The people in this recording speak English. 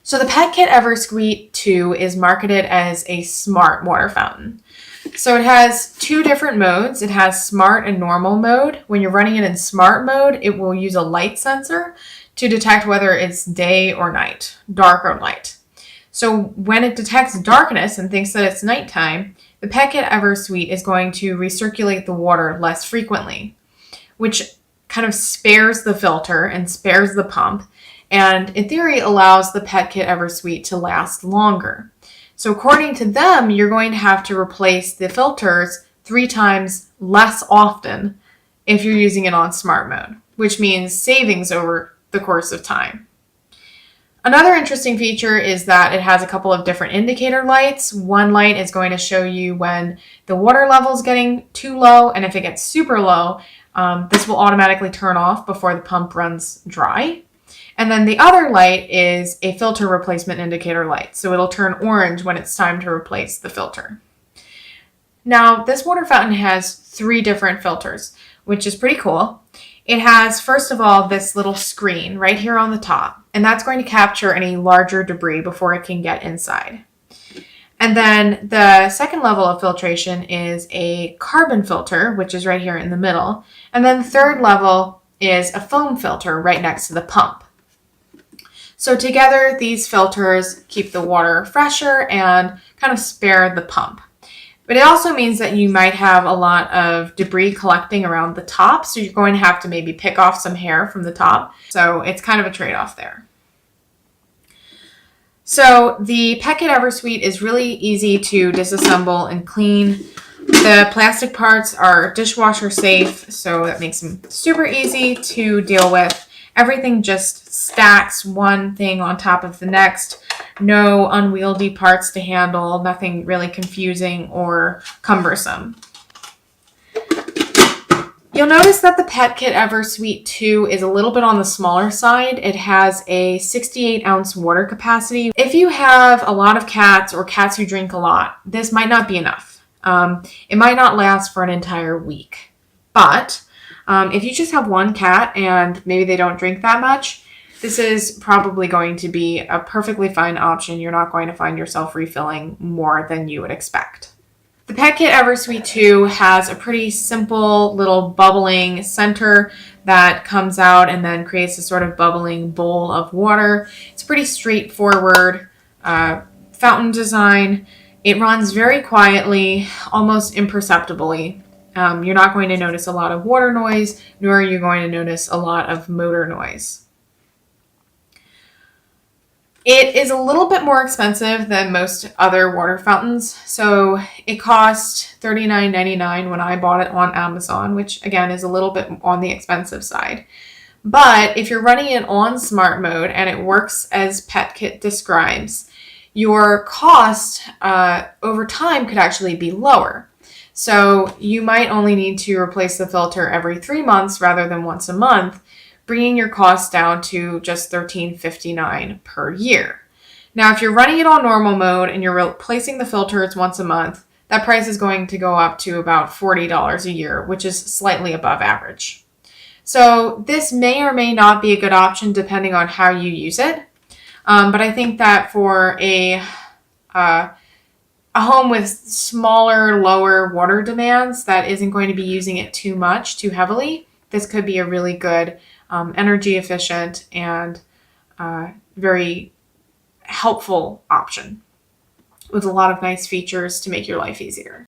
So the Petkit Eversweet 2 is marketed as a smart water fountain. So it has two different modes. It has smart and normal mode. When you're running it in smart mode, it will use a light sensor to detect whether it's day or night, dark or light. So when it detects darkness and thinks that it's nighttime, the Petkit Eversweet is going to recirculate the water less frequently, which kind of spares the filter and spares the pump, and in theory allows the Petkit Eversweet to last longer. So according to them, you're going to have to replace the filters 3 times less often if you're using it on smart mode, which means savings over the course of time. Another interesting feature is that it has a couple of different indicator lights. One light is going to show you when the water level is getting too low, and if it gets super low, this will automatically turn off before the pump runs dry. And then the other light is a filter replacement indicator light, so it'll turn orange when it's time to replace the filter. Now, this water fountain has 3 different filters, which is pretty cool. It has, first of all, this little screen right here on the top, and that's going to capture any larger debris before it can get inside. And then the second level of filtration is a carbon filter, which is right here in the middle. And then the third level is a foam filter right next to the pump. So together, these filters keep the water fresher and kind of spare the pump. But it also means that you might have a lot of debris collecting around the top, so you're going to have to maybe pick off some hair from the top. So it's kind of a trade-off there. So the Petkit Eversweet is really easy to disassemble and clean. The plastic parts are dishwasher safe, so that makes them super easy to deal with. Everything just stacks one thing on top of the next. No unwieldy parts to handle, nothing really confusing or cumbersome. You'll notice that the Petkit Eversweet 2 is a little bit on the smaller side. It has a 68-ounce water capacity. If you have a lot of cats or cats who drink a lot, this might not be enough. It might not last for an entire week. But if you just have one cat and maybe they don't drink that much, this is probably going to be a perfectly fine option. You're not going to find yourself refilling more than you would expect. The Petkit Eversweet 2 has a pretty simple little bubbling center that comes out and then creates a sort of bubbling bowl of water. It's a pretty straightforward fountain design. It runs very quietly, almost imperceptibly. You're not going to notice a lot of water noise, nor are you going to notice a lot of motor noise. It is a little bit more expensive than most other water fountains. So it cost $39.99 when I bought it on Amazon, which again is a little bit on the expensive side. But if you're running it on smart mode and it works as Petkit describes, your cost over time could actually be lower. So you might only need to replace the filter every 3 months rather than once a month, bringing your costs down to just $13.59 per year. Now, if you're running it on normal mode and you're replacing the filters once a month, that price is going to go up to about $40 a year, which is slightly above average. So this may or may not be a good option depending on how you use it. But I think that for a home with smaller, lower water demands that isn't going to be using it too heavily, this could be a really good energy efficient and very helpful option with a lot of nice features to make your life easier.